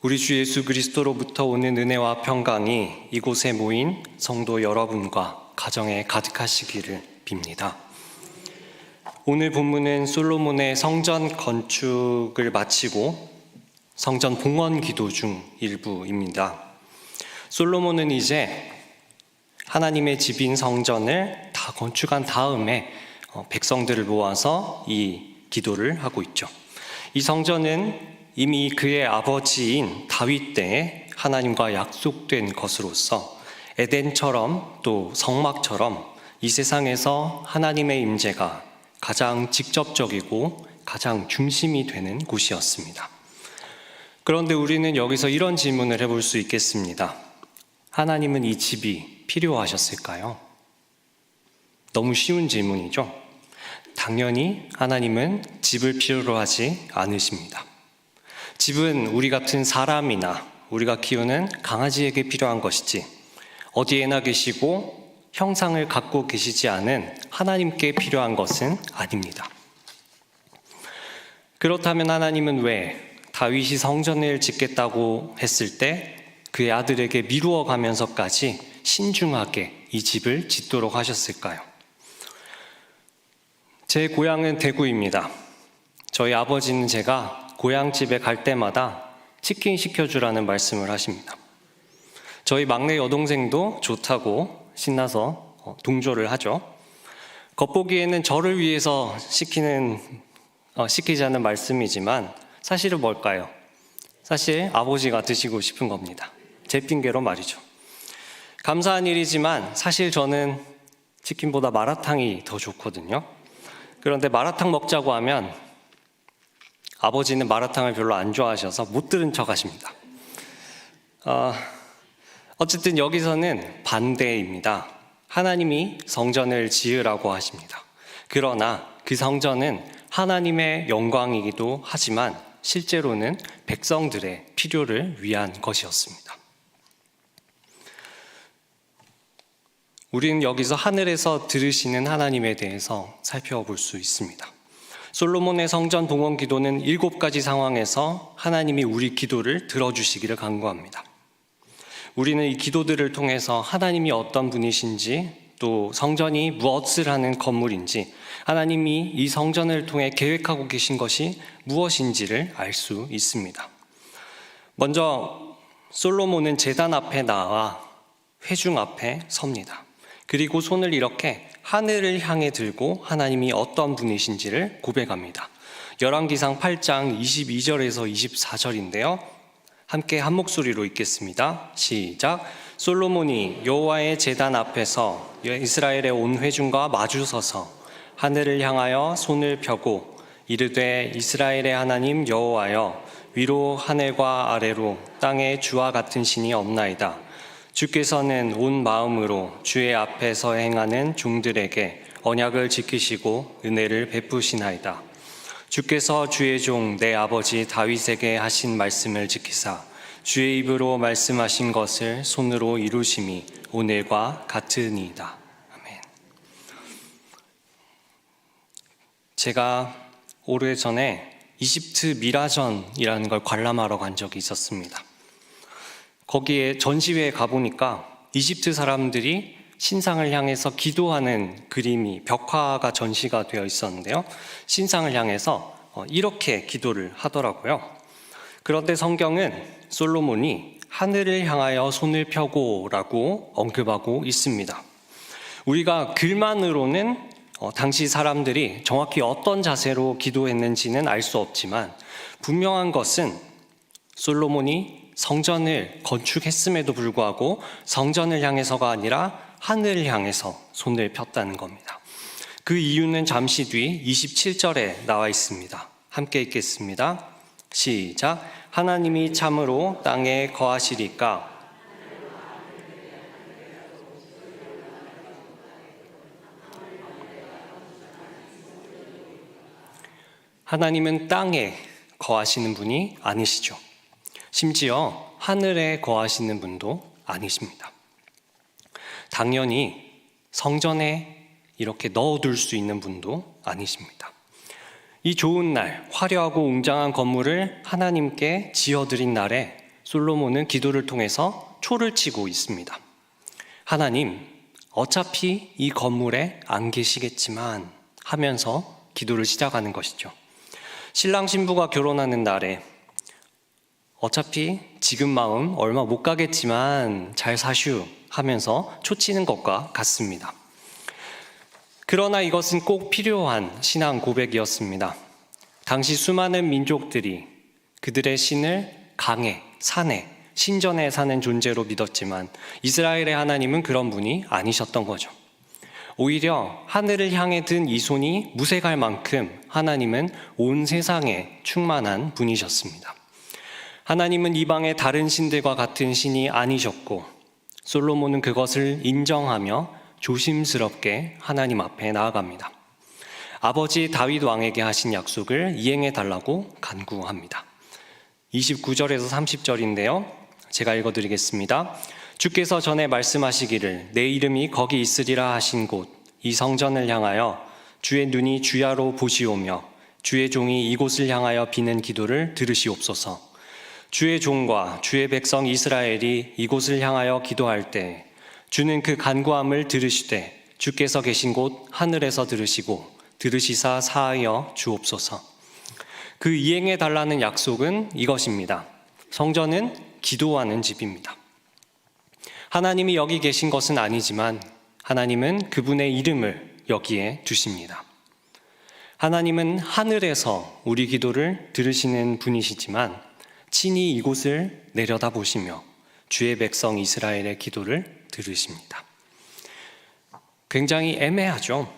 우리 주 예수 그리스도로부터 오는 은혜와 평강이 이곳에 모인 성도 여러분과 가정에 가득하시기를 빕니다. 오늘 본문은 솔로몬의 성전 건축을 마치고 성전 봉헌 기도 중 일부입니다. 솔로몬은 이제 하나님의 집인 성전을 다 건축한 다음에 백성들을 모아서 이 기도를 하고 있죠. 이 성전은 이미 그의 아버지인 다윗 때에 하나님과 약속된 것으로서 에덴처럼 또 성막처럼 이 세상에서 하나님의 임재가 가장 직접적이고 가장 중심이 되는 곳이었습니다. 그런데 우리는 여기서 이런 질문을 해볼 수 있겠습니다. 하나님은 이 집이 필요하셨을까요? 너무 쉬운 질문이죠. 당연히 하나님은 집을 필요로 하지 않으십니다. 집은 우리 같은 사람이나 우리가 키우는 강아지에게 필요한 것이지 어디에나 계시고 형상을 갖고 계시지 않은 하나님께 필요한 것은 아닙니다. 그렇다면 하나님은 왜 다윗이 성전을 짓겠다고 했을 때 그의 아들에게 미루어 가면서까지 신중하게 이 집을 짓도록 하셨을까요? 제 고향은 대구입니다. 저희 아버지는 제가 고향집에 갈 때마다 치킨 시켜주라는 말씀을 하십니다. 저희 막내 여동생도 좋다고 신나서 동조를 하죠. 겉보기에는 저를 위해서 시키자는 말씀이지만 사실은 뭘까요? 사실 아버지가 드시고 싶은 겁니다. 제 핑계로 말이죠. 감사한 일이지만 사실 저는 치킨보다 마라탕이 더 좋거든요. 그런데 마라탕 먹자고 하면 아버지는 마라탕을 별로 안 좋아하셔서 못 들은 척 하십니다. 어쨌든 여기서는 반대입니다. 하나님이 성전을 지으라고 하십니다. 그러나 그 성전은 하나님의 영광이기도 하지만 실제로는 백성들의 필요를 위한 것이었습니다. 우리는 여기서 하늘에서 들으시는 하나님에 대해서 살펴볼 수 있습니다. 솔로몬의 성전 봉헌 기도는 7가지 상황에서 하나님이 우리 기도를 들어주시기를 간구합니다. 우리는 이 기도들을 통해서 하나님이 어떤 분이신지 또 성전이 무엇을 하는 건물인지 하나님이 이 성전을 통해 계획하고 계신 것이 무엇인지를 알 수 있습니다. 먼저 솔로몬은 제단 앞에 나와 회중 앞에 섭니다. 그리고 손을 이렇게 하늘을 향해 들고 하나님이 어떤 분이신지를 고백합니다. 열왕기상 8장 22절에서 24절인데요. 함께 한 목소리로 읽겠습니다. 시작. 솔로몬이 여호와의 제단 앞에서 이스라엘의 온 회중과 마주서서 하늘을 향하여 손을 펴고 이르되 이스라엘의 하나님 여호와여 위로 하늘과 아래로 땅에 주와 같은 신이 없나이다. 주께서는 온 마음으로 주의 앞에서 행하는 종들에게 언약을 지키시고 은혜를 베푸시나이다. 주께서 주의 종 내 아버지 다윗에게 하신 말씀을 지키사 주의 입으로 말씀하신 것을 손으로 이루심이 오늘과 같으니이다. 아멘. 제가 오래전에 이집트 미라전이라는 걸 관람하러 간 적이 있었습니다. 거기에 전시회에 가보니까 이집트 사람들이 신상을 향해서 기도하는 그림이 벽화가 전시가 되어 있었는데요. 신상을 향해서 이렇게 기도를 하더라고요. 그런데 성경은 솔로몬이 하늘을 향하여 손을 펴고라고 언급하고 있습니다. 우리가 글만으로는 당시 사람들이 정확히 어떤 자세로 기도했는지는 알 수 없지만 분명한 것은 솔로몬이 성전을 건축했음에도 불구하고 성전을 향해서가 아니라 하늘을 향해서 손을 폈다는 겁니다. 그 이유는 잠시 뒤 27절에 나와 있습니다. 함께 읽겠습니다. 시작. 하나님이 참으로 땅에 거하시리까 하나님은 땅에 거하시는 분이 아니시죠. 심지어 하늘에 거하시는 분도 아니십니다. 당연히 성전에 이렇게 넣어둘 수 있는 분도 아니십니다. 이 좋은 날, 화려하고 웅장한 건물을 하나님께 지어드린 날에 솔로몬은 기도를 통해서 초를 치고 있습니다. 하나님, 어차피 이 건물에 안 계시겠지만 하면서 기도를 시작하는 것이죠. 신랑 신부가 결혼하는 날에 어차피 지금 마음 얼마 못 가겠지만 잘 사슈 하면서 초치는 것과 같습니다. 그러나 이것은 꼭 필요한 신앙 고백이었습니다. 당시 수많은 민족들이 그들의 신을 강에, 산에, 신전에 사는 존재로 믿었지만 이스라엘의 하나님은 그런 분이 아니셨던 거죠. 오히려 하늘을 향해 든 이 손이 무색할 만큼 하나님은 온 세상에 충만한 분이셨습니다. 하나님은 이방의 다른 신들과 같은 신이 아니셨고 솔로몬은 그것을 인정하며 조심스럽게 하나님 앞에 나아갑니다. 아버지 다윗 왕에게 하신 약속을 이행해 달라고 간구합니다. 29절에서 30절인데요. 제가 읽어드리겠습니다. 주께서 전에 말씀하시기를 내 이름이 거기 있으리라 하신 곳 이 성전을 향하여 주의 눈이 주야로 보시오며 주의 종이 이곳을 향하여 비는 기도를 들으시옵소서. 주의 종과 주의 백성 이스라엘이 이곳을 향하여 기도할 때 주는 그 간구함을 들으시되 주께서 계신 곳 하늘에서 들으시고 들으시사 사하여 주옵소서. 그 이행해 달라는 약속은 이것입니다. 성전은 기도하는 집입니다. 하나님이 여기 계신 것은 아니지만 하나님은 그분의 이름을 여기에 두십니다. 하나님은 하늘에서 우리 기도를 들으시는 분이시지만 친히 이곳을 내려다보시며 주의 백성 이스라엘의 기도를 들으십니다. 굉장히 애매하죠.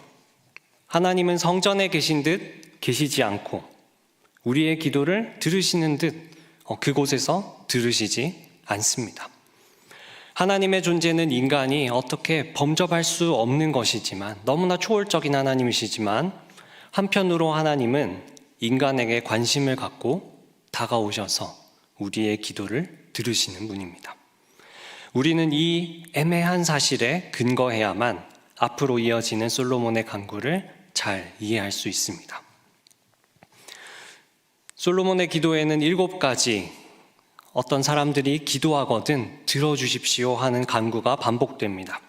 하나님은 성전에 계신 듯 계시지 않고 우리의 기도를 들으시는 듯 그곳에서 들으시지 않습니다. 하나님의 존재는 인간이 어떻게 범접할 수 없는 것이지만 너무나 초월적인 하나님이시지만 한편으로 하나님은 인간에게 관심을 갖고 다가오셔서 우리의 기도를 들으시는 분입니다. 우리는 이 애매한 사실에 근거해야만 앞으로 이어지는 솔로몬의 간구를 잘 이해할 수 있습니다. 솔로몬의 기도에는 7가지 어떤 사람들이 기도하거든 들어주십시오 하는 간구가 반복됩니다.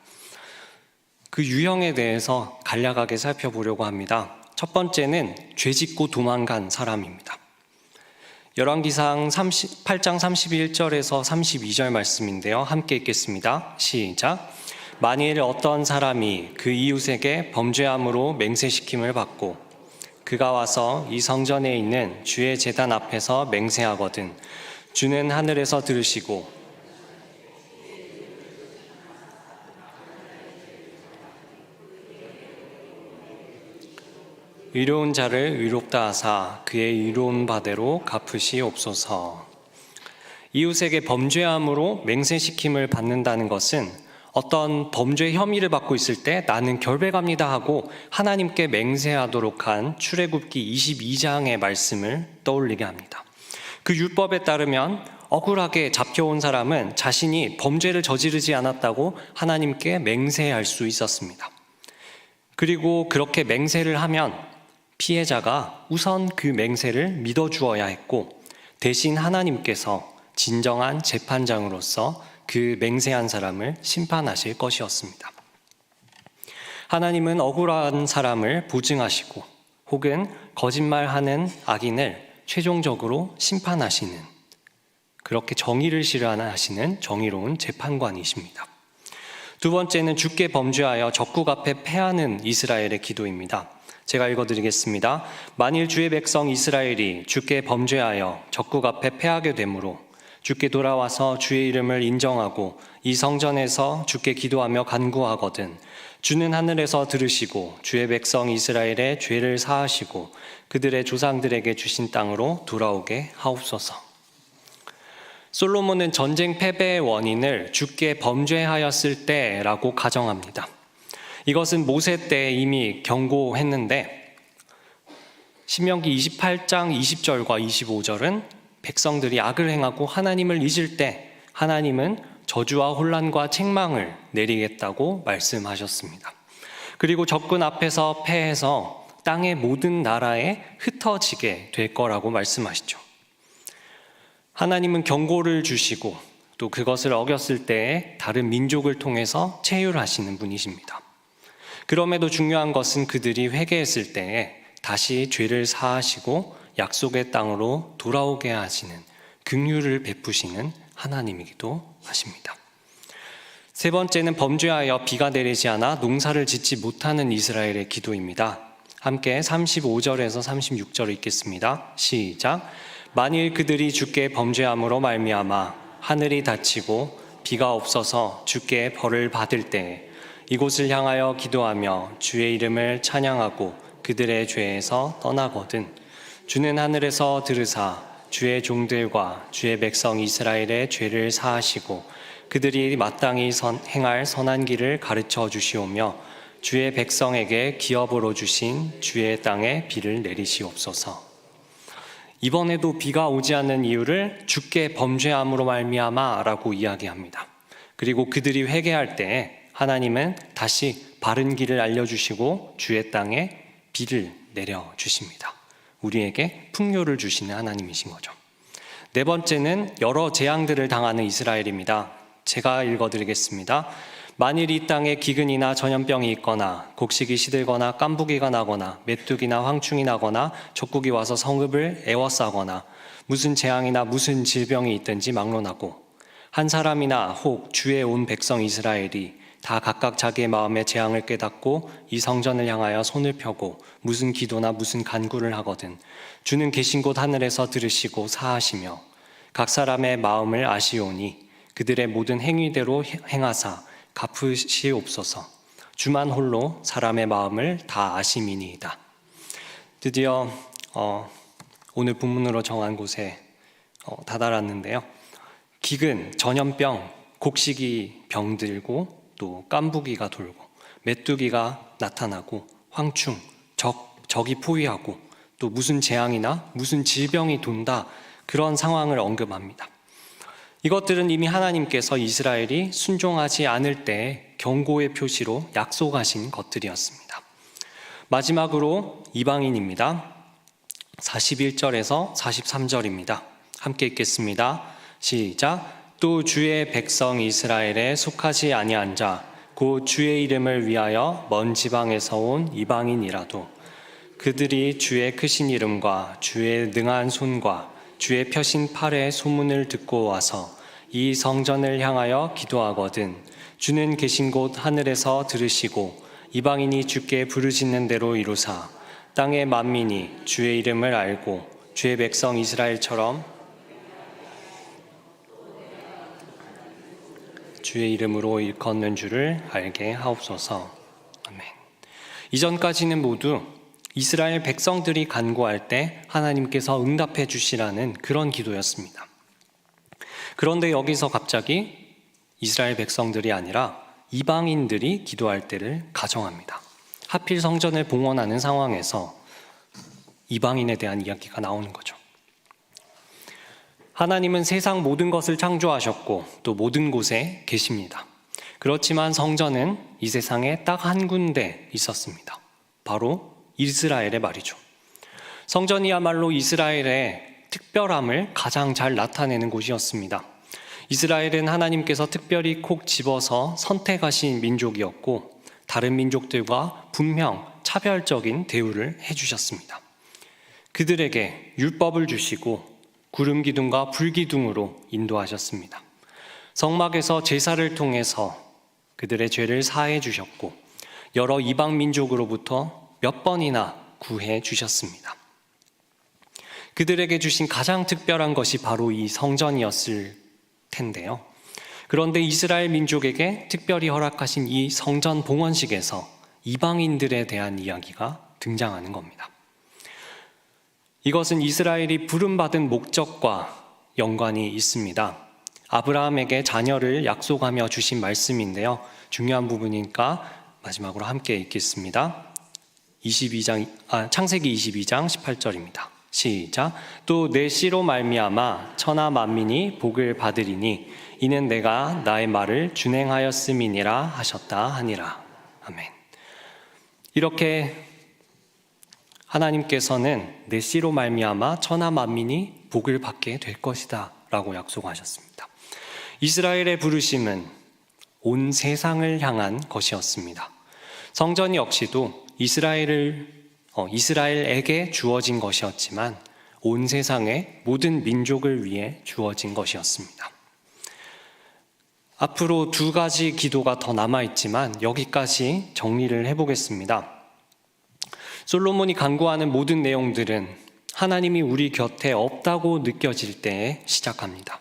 그 유형에 대해서 간략하게 살펴보려고 합니다. 첫 번째는 죄짓고 도망간 사람입니다. 열왕기상 8장 31절에서 32절 말씀인데요. 함께 읽겠습니다. 시작. 만일 어떤 사람이 그 이웃에게 범죄함으로 맹세시킴을 받고 그가 와서 이 성전에 있는 주의 제단 앞에서 맹세하거든 주는 하늘에서 들으시고 의로운 자를 의롭다 하사 그의 의로운 바대로 갚으시옵소서. 이웃에게 범죄함으로 맹세시킴을 받는다는 것은 어떤 범죄 혐의를 받고 있을 때 나는 결백합니다 하고 하나님께 맹세하도록 한 출애굽기 22장의 말씀을 떠올리게 합니다. 그 율법에 따르면 억울하게 잡혀온 사람은 자신이 범죄를 저지르지 않았다고 하나님께 맹세할 수 있었습니다. 그리고 그렇게 맹세를 하면 피해자가 우선 그 맹세를 믿어주어야 했고 대신 하나님께서 진정한 재판장으로서 그 맹세한 사람을 심판하실 것이었습니다. 하나님은 억울한 사람을 보증하시고 혹은 거짓말하는 악인을 최종적으로 심판하시는 그렇게 정의를 실현하시는 정의로운 재판관이십니다. 두 번째는 주께 범죄하여 적국 앞에 패하는 이스라엘의 기도입니다. 제가 읽어드리겠습니다. 만일 주의 백성 이스라엘이 주께 범죄하여 적국 앞에 패하게 되므로 주께 돌아와서 주의 이름을 인정하고 이 성전에서 주께 기도하며 간구하거든 주는 하늘에서 들으시고 주의 백성 이스라엘의 죄를 사하시고 그들의 조상들에게 주신 땅으로 돌아오게 하옵소서. 솔로몬은 전쟁 패배의 원인을 주께 범죄하였을 때라고 가정합니다. 이것은 모세 때 이미 경고했는데 신명기 28장 20절과 25절은 백성들이 악을 행하고 하나님을 잊을 때 하나님은 저주와 혼란과 책망을 내리겠다고 말씀하셨습니다. 그리고 적군 앞에서 패해서 땅의 모든 나라에 흩어지게 될 거라고 말씀하시죠. 하나님은 경고를 주시고 또 그것을 어겼을 때에 다른 민족을 통해서 체휼하시는 분이십니다. 그럼에도 중요한 것은 그들이 회개했을 때에 다시 죄를 사하시고 약속의 땅으로 돌아오게 하시는 긍휼을 베푸시는 하나님이기도 하십니다. 세 번째는 범죄하여 비가 내리지 않아 농사를 짓지 못하는 이스라엘의 기도입니다. 함께 35절에서 36절을 읽겠습니다. 시작. 만일 그들이 주께 범죄함으로 말미암아 하늘이 닫히고 비가 없어서 주께 벌을 받을 때에 이곳을 향하여 기도하며 주의 이름을 찬양하고 그들의 죄에서 떠나거든 주는 하늘에서 들으사 주의 종들과 주의 백성 이스라엘의 죄를 사하시고 그들이 마땅히 행할 선한 길을 가르쳐 주시오며 주의 백성에게 기업으로 주신 주의 땅에 비를 내리시옵소서. 이번에도 비가 오지 않는 이유를 주께 범죄함으로 말미암아라고 이야기합니다. 그리고 그들이 회개할 때 하나님은 다시 바른 길을 알려주시고 주의 땅에 비를 내려주십니다. 우리에게 풍요를 주시는 하나님이신 거죠. 네 번째는 여러 재앙들을 당하는 이스라엘입니다. 제가 읽어드리겠습니다. 만일 이 땅에 기근이나 전염병이 있거나 곡식이 시들거나 깐부기가 나거나 메뚜기나 황충이 나거나 적국이 와서 성읍을 에워싸거나 무슨 재앙이나 무슨 질병이 있든지 막론하고 한 사람이나 혹 주의 온 백성 이스라엘이 다 각각 자기의 마음의 재앙을 깨닫고 이 성전을 향하여 손을 펴고 무슨 기도나 무슨 간구를 하거든 주는 계신 곳 하늘에서 들으시고 사하시며 각 사람의 마음을 아시오니 그들의 모든 행위대로 행하사 갚으시옵소서. 주만 홀로 사람의 마음을 다 아심이니이다. 드디어 오늘 본문으로 정한 곳에 다다랐는데요. 기근, 전염병, 곡식이 병들고 또 깐부기가 돌고 메뚜기가 나타나고 황충, 적이 포위하고 또 무슨 재앙이나 무슨 질병이 돈다 그런 상황을 언급합니다. 이것들은 이미 하나님께서 이스라엘이 순종하지 않을 때 경고의 표시로 약속하신 것들이었습니다. 마지막으로 이방인입니다. 41절에서 43절입니다. 함께 읽겠습니다. 시작. 또 주의 백성 이스라엘에 속하지 아니한 자, 곧 주의 이름을 위하여 먼 지방에서 온 이방인이라도 그들이 주의 크신 이름과 주의 능한 손과 주의 펴신 팔의 소문을 듣고 와서 이 성전을 향하여 기도하거든 주는 계신 곳 하늘에서 들으시고 이방인이 주께 부르짖는 대로 이루사 땅의 만민이 주의 이름을 알고 주의 백성 이스라엘처럼 주의 이름으로 일컫는 줄을 알게 하옵소서. 아멘. 이전까지는 모두 이스라엘 백성들이 간구할 때 하나님께서 응답해 주시라는 그런 기도였습니다. 그런데 여기서 갑자기 이스라엘 백성들이 아니라 이방인들이 기도할 때를 가정합니다. 하필 성전을 봉헌하는 상황에서 이방인에 대한 이야기가 나오는 거죠. 하나님은 세상 모든 것을 창조하셨고 또 모든 곳에 계십니다. 그렇지만 성전은 이 세상에 딱 한 군데 있었습니다. 바로 이스라엘의 말이죠. 성전이야말로 이스라엘의 특별함을 가장 잘 나타내는 곳이었습니다. 이스라엘은 하나님께서 특별히 콕 집어서 선택하신 민족이었고 다른 민족들과 분명 차별적인 대우를 해주셨습니다. 그들에게 율법을 주시고 구름 기둥과 불 기둥으로 인도하셨습니다. 성막에서 제사를 통해서 그들의 죄를 사해 주셨고 여러 이방 민족으로부터 몇 번이나 구해 주셨습니다. 그들에게 주신 가장 특별한 것이 바로 이 성전이었을 텐데요. 그런데 이스라엘 민족에게 특별히 허락하신 이 성전 봉헌식에서 이방인들에 대한 이야기가 등장하는 겁니다. 이것은 이스라엘이 부름받은 목적과 연관이 있습니다. 아브라함에게 자녀를 약속하며 주신 말씀인데요. 중요한 부분이니까 마지막으로 함께 읽겠습니다. 창세기 22장 18절입니다. 시작. 또 내 씨로 말미암아 천하 만민이 복을 받으리니 이는 내가 나의 말을 준행하였음이니라 하셨다 하니라. 아멘. 이렇게 하나님께서는 내 씨로 말미암아 천하 만민이 복을 받게 될 것이다 라고 약속하셨습니다. 이스라엘의 부르심은 온 세상을 향한 것이었습니다. 성전 역시도 이스라엘에게 주어진 것이었지만 온 세상의 모든 민족을 위해 주어진 것이었습니다. 앞으로 두 가지 기도가 더 남아있지만 여기까지 정리를 해보겠습니다. 솔로몬이 간구하는 모든 내용들은 하나님이 우리 곁에 없다고 느껴질 때에 시작합니다.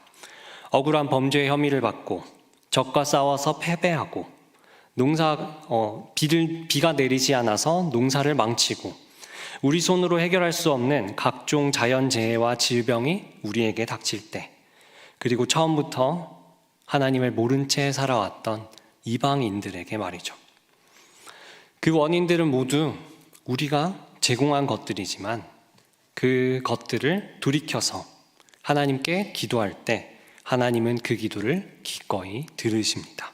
억울한 범죄 혐의를 받고 적과 싸워서 패배하고 비가 내리지 않아서 농사를 망치고 우리 손으로 해결할 수 없는 각종 자연재해와 질병이 우리에게 닥칠 때, 그리고 처음부터 하나님을 모른 채 살아왔던 이방인들에게 말이죠. 그 원인들은 모두 우리가 제공한 것들이지만 그 것들을 돌이켜서 하나님께 기도할 때 하나님은 그 기도를 기꺼이 들으십니다.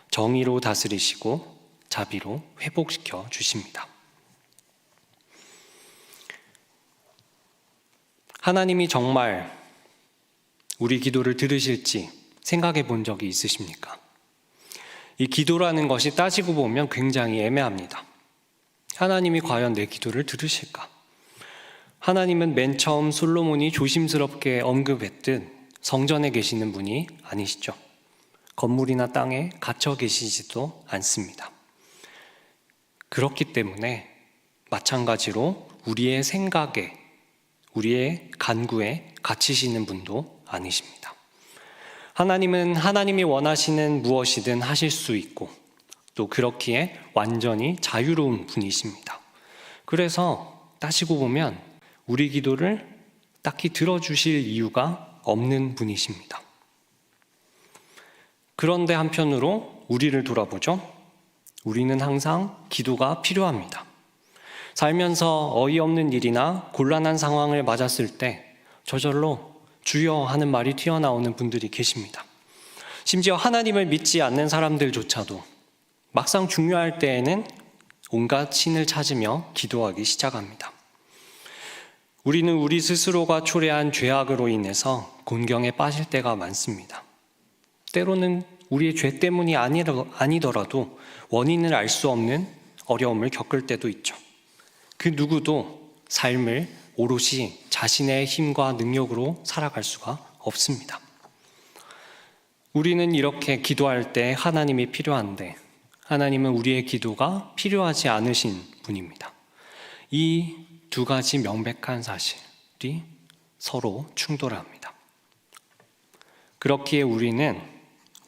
정의로 다스리시고 자비로 회복시켜 주십니다. 하나님이 정말 우리 기도를 들으실지 생각해 본 적이 있으십니까? 이 기도라는 것이 따지고 보면 굉장히 애매합니다. 하나님이 과연 내 기도를 들으실까? 하나님은 맨 처음 솔로몬이 조심스럽게 언급했듯 성전에 계시는 분이 아니시죠. 건물이나 땅에 갇혀 계시지도 않습니다. 그렇기 때문에 마찬가지로 우리의 생각에, 우리의 간구에 갇히시는 분도 아니십니다. 하나님은 하나님이 원하시는 무엇이든 하실 수 있고 또 그렇기에 완전히 자유로운 분이십니다. 그래서 따지고 보면 우리 기도를 딱히 들어주실 이유가 없는 분이십니다. 그런데 한편으로 우리를 돌아보죠. 우리는 항상 기도가 필요합니다. 살면서 어이없는 일이나 곤란한 상황을 맞았을 때 저절로 주여 하는 말이 튀어나오는 분들이 계십니다. 심지어 하나님을 믿지 않는 사람들조차도 막상 중요할 때에는 온갖 신을 찾으며 기도하기 시작합니다. 우리는 우리 스스로가 초래한 죄악으로 인해서 곤경에 빠질 때가 많습니다. 때로는 우리의 죄 때문이 아니더라도 원인을 알 수 없는 어려움을 겪을 때도 있죠. 그 누구도 삶을 오롯이 자신의 힘과 능력으로 살아갈 수가 없습니다. 우리는 이렇게 기도할 때 하나님이 필요한데 하나님은 우리의 기도가 필요하지 않으신 분입니다. 이 두 가지 명백한 사실이 서로 충돌합니다. 그렇기에 우리는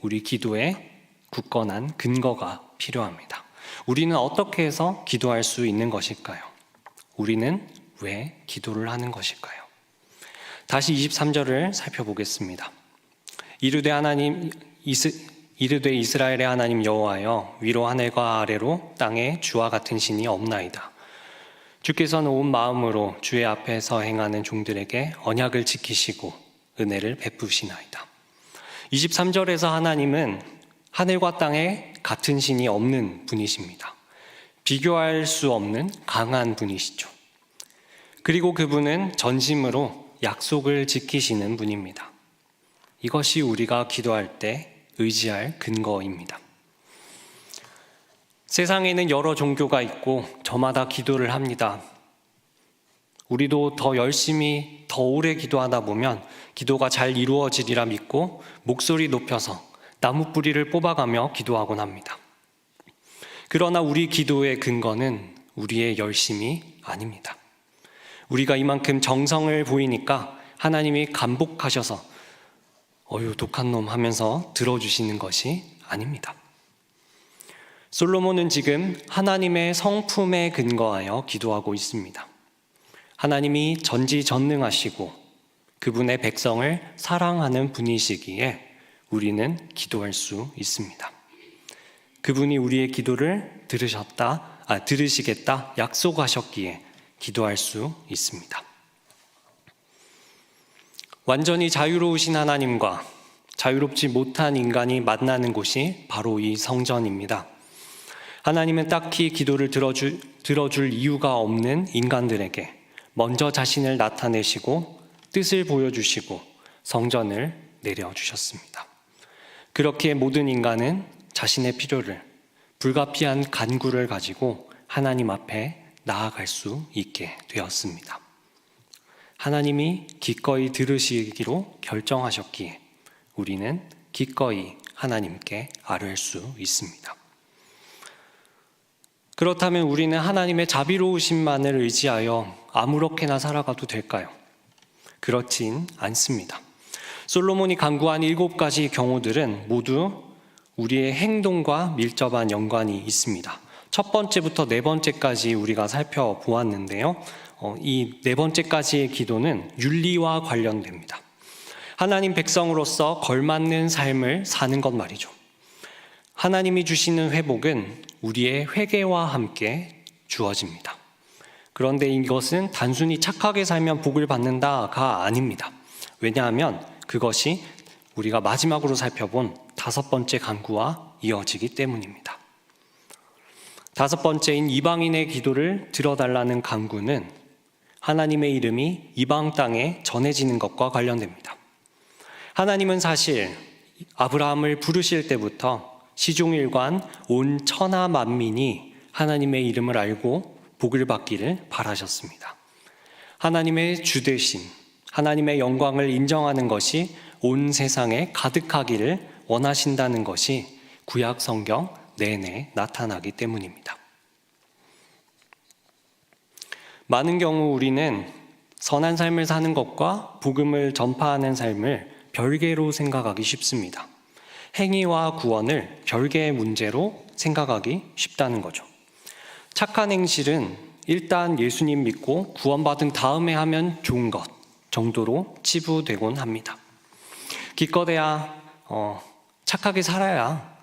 우리 기도에 굳건한 근거가 필요합니다. 우리는 어떻게 해서 기도할 수 있는 것일까요? 우리는 왜 기도를 하는 것일까요? 다시 23절을 살펴보겠습니다. 이르되 이스라엘의 하나님 여호와여, 위로 하늘과 아래로 땅에 주와 같은 신이 없나이다. 주께서는 온 마음으로 주의 앞에서 행하는 종들에게 언약을 지키시고 은혜를 베푸시나이다. 23절에서 하나님은 하늘과 땅에 같은 신이 없는 분이십니다. 비교할 수 없는 강한 분이시죠. 그리고 그분은 전심으로 약속을 지키시는 분입니다. 이것이 우리가 기도할 때 의지할 근거입니다. 세상에는 여러 종교가 있고 저마다 기도를 합니다. 우리도 더 열심히 더 오래 기도하다 보면 기도가 잘 이루어지리라 믿고 목소리 높여서 나무 뿌리를 뽑아가며 기도하곤 합니다. 그러나 우리 기도의 근거는 우리의 열심이 아닙니다. 우리가 이만큼 정성을 보이니까 하나님이 감복하셔서 어휴 독한 놈 하면서 들어주시는 것이 아닙니다. 솔로몬은 지금 하나님의 성품에 근거하여 기도하고 있습니다. 하나님이 전지전능하시고 그분의 백성을 사랑하는 분이시기에 우리는 기도할 수 있습니다. 그분이 우리의 기도를 들으시겠다 약속하셨기에 기도할 수 있습니다. 완전히 자유로우신 하나님과 자유롭지 못한 인간이 만나는 곳이 바로 이 성전입니다. 하나님은 딱히 기도를 들어줄 이유가 없는 인간들에게 먼저 자신을 나타내시고 뜻을 보여주시고 성전을 내려주셨습니다. 그렇게 모든 인간은 자신의 필요를, 불가피한 간구를 가지고 하나님 앞에 나아갈 수 있게 되었습니다. 하나님이 기꺼이 들으시기로 결정하셨기에 우리는 기꺼이 하나님께 아뢰을 수 있습니다. 그렇다면 우리는 하나님의 자비로우심만을 의지하여 아무렇게나 살아가도 될까요? 그렇진 않습니다. 솔로몬이 간구한 7가지 경우들은 모두 우리의 행동과 밀접한 연관이 있습니다. 첫 번째부터 네 번째까지 우리가 살펴보았는데요. 이 네 번째까지의 기도는 윤리와 관련됩니다. 하나님 백성으로서 걸맞는 삶을 사는 것 말이죠. 하나님이 주시는 회복은 우리의 회개와 함께 주어집니다. 그런데 이것은 단순히 착하게 살면 복을 받는다가 아닙니다. 왜냐하면 그것이 우리가 마지막으로 살펴본 5번째 간구와 이어지기 때문입니다. 5번째인 이방인의 기도를 들어달라는 간구는 하나님의 이름이 이방 땅에 전해지는 것과 관련됩니다. 하나님은 사실 아브라함을 부르실 때부터 시종일관 온 천하 만민이 하나님의 이름을 알고 복을 받기를 바라셨습니다. 하나님의 주되신 하나님의 영광을 인정하는 것이 온 세상에 가득하기를 원하신다는 것이 구약 성경 내내 나타나기 때문입니다. 많은 경우 우리는 선한 삶을 사는 것과 복음을 전파하는 삶을 별개로 생각하기 쉽습니다. 행위와 구원을 별개의 문제로 생각하기 쉽다는 거죠. 착한 행실은 일단 예수님 믿고 구원받은 다음에 하면 좋은 것 정도로 치부되곤 합니다. 기껏해야 착하게 살아야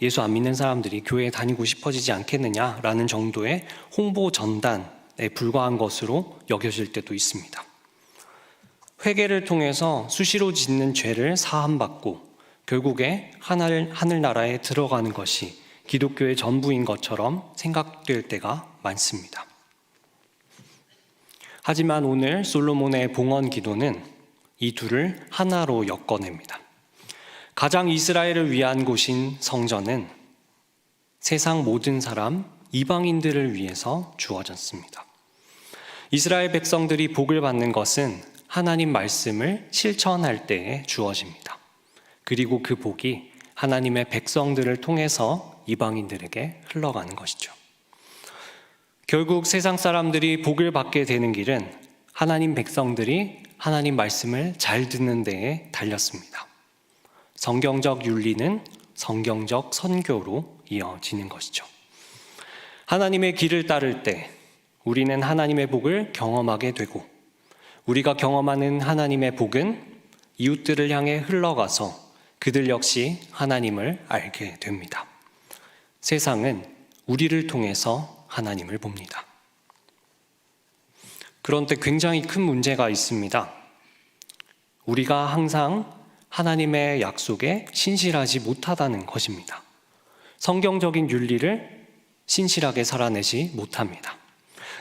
예수 안 믿는 사람들이 교회에 다니고 싶어지지 않겠느냐라는 정도의 홍보 전단에 불과한 것으로 여겨질 때도 있습니다. 회개를 통해서 수시로 짓는 죄를 사함받고 결국에 하늘나라에 들어가는 것이 기독교의 전부인 것처럼 생각될 때가 많습니다. 하지만 오늘 솔로몬의 봉헌 기도는 이 둘을 하나로 엮어냅니다. 가장 이스라엘을 위한 곳인 성전은 세상 모든 사람, 이방인들을 위해서 주어졌습니다. 이스라엘 백성들이 복을 받는 것은 하나님 말씀을 실천할 때에 주어집니다. 그리고 그 복이 하나님의 백성들을 통해서 이방인들에게 흘러가는 것이죠. 결국 세상 사람들이 복을 받게 되는 길은 하나님 백성들이 하나님 말씀을 잘 듣는 데에 달렸습니다. 성경적 윤리는 성경적 선교로 이어지는 것이죠. 하나님의 길을 따를 때 우리는 하나님의 복을 경험하게 되고 우리가 경험하는 하나님의 복은 이웃들을 향해 흘러가서 그들 역시 하나님을 알게 됩니다. 세상은 우리를 통해서 하나님을 봅니다. 그런데 굉장히 큰 문제가 있습니다. 우리가 항상 하나님의 약속에 신실하지 못하다는 것입니다. 성경적인 윤리를 신실하게 살아내지 못합니다.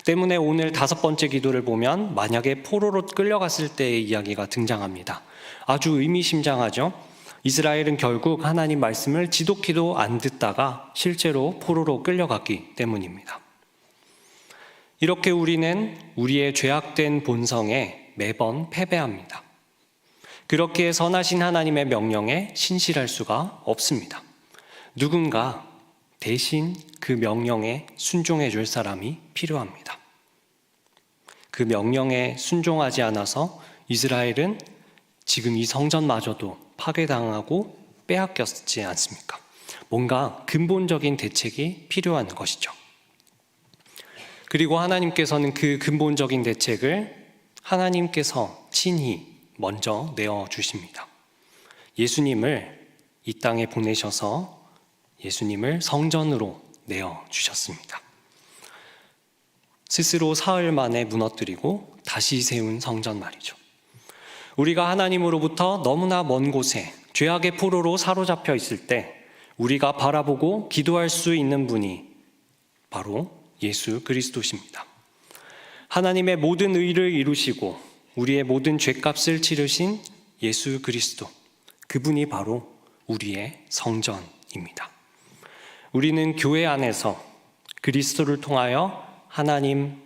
때문에 오늘 5번째 기도를 보면 만약에 포로로 끌려갔을 때의 이야기가 등장합니다. 아주 의미심장하죠? 이스라엘은 결국 하나님 말씀을 지독히도 안 듣다가 실제로 포로로 끌려갔기 때문입니다. 이렇게 우리는 우리의 죄악된 본성에 매번 패배합니다. 그렇게 선하신 하나님의 명령에 신실할 수가 없습니다. 누군가 대신 그 명령에 순종해 줄 사람이 필요합니다. 그 명령에 순종하지 않아서 이스라엘은 지금 이 성전마저도 파괴당하고 빼앗겼지 않습니까? 뭔가 근본적인 대책이 필요한 것이죠. 그리고 하나님께서는 그 근본적인 대책을 하나님께서 친히 먼저 내어주십니다. 예수님을 이 땅에 보내셔서 예수님을 성전으로 내어주셨습니다. 스스로 사흘 만에 무너뜨리고 다시 세운 성전 말이죠. 우리가 하나님으로부터 너무나 먼 곳에 죄악의 포로로 사로잡혀 있을 때 우리가 바라보고 기도할 수 있는 분이 바로 예수 그리스도십니다. 하나님의 모든 의를 이루시고 우리의 모든 죄값을 치르신 예수 그리스도, 그분이 바로 우리의 성전입니다. 우리는 교회 안에서 그리스도를 통하여 하나님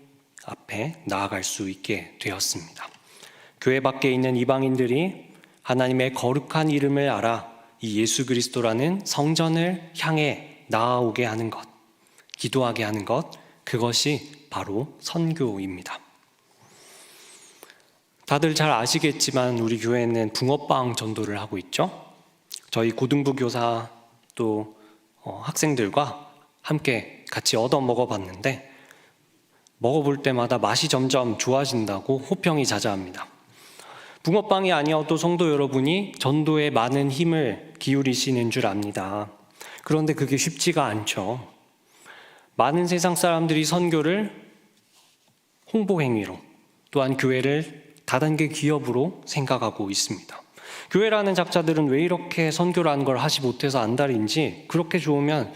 앞에 나아갈 수 있게 되었습니다. 교회 밖에 있는 이방인들이 하나님의 거룩한 이름을 알아 이 예수 그리스도라는 성전을 향해 나아오게 하는 것, 기도하게 하는 것, 그것이 바로 선교입니다. 다들 잘 아시겠지만 우리 교회는 붕어빵 전도를 하고 있죠. 저희 고등부 교사 또 학생들과 함께 같이 얻어 먹어봤는데 먹어볼 때마다 맛이 점점 좋아진다고 호평이 자자합니다. 붕어빵이 아니어도 성도 여러분이 전도에 많은 힘을 기울이시는 줄 압니다. 그런데 그게 쉽지가 않죠. 많은 세상 사람들이 선교를 홍보 행위로, 또한 교회를 다단계 기업으로 생각하고 있습니다. 교회라는 작자들은 왜 이렇게 선교라는 걸 하지 못해서 안달인지, 그렇게 좋으면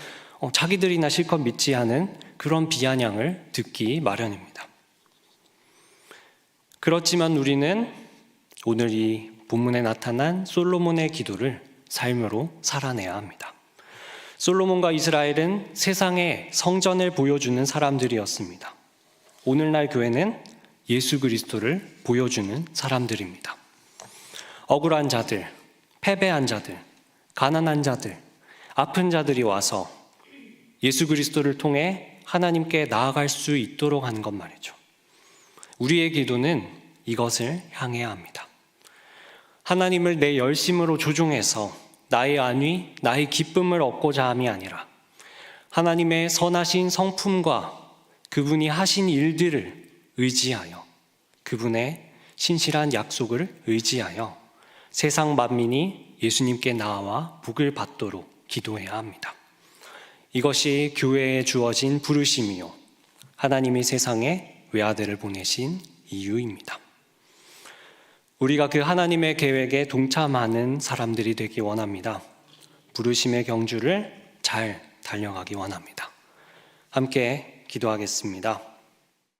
자기들이나 실컷 믿지 않은 그런 비아냥을 듣기 마련입니다. 그렇지만 우리는 오늘 이 본문에 나타난 솔로몬의 기도를 삶으로 살아내야 합니다. 솔로몬과 이스라엘은 세상에 성전을 보여주는 사람들이었습니다. 오늘날 교회는 예수 그리스도를 보여주는 사람들입니다. 억울한 자들, 패배한 자들, 가난한 자들, 아픈 자들이 와서 예수 그리스도를 통해 하나님께 나아갈 수 있도록 하는 것 말이죠. 우리의 기도는 이것을 향해야 합니다. 하나님을 내 열심으로 조종해서 나의 안위, 나의 기쁨을 얻고자 함이 아니라 하나님의 선하신 성품과 그분이 하신 일들을 의지하여, 그분의 신실한 약속을 의지하여 세상 만민이 예수님께 나아와 복을 받도록 기도해야 합니다. 이것이 교회에 주어진 부르심이요, 하나님이 세상에 외아들을 보내신 이유입니다. 우리가 그 하나님의 계획에 동참하는 사람들이 되기 원합니다. 부르심의 경주를 잘 달려가기 원합니다. 함께 기도하겠습니다.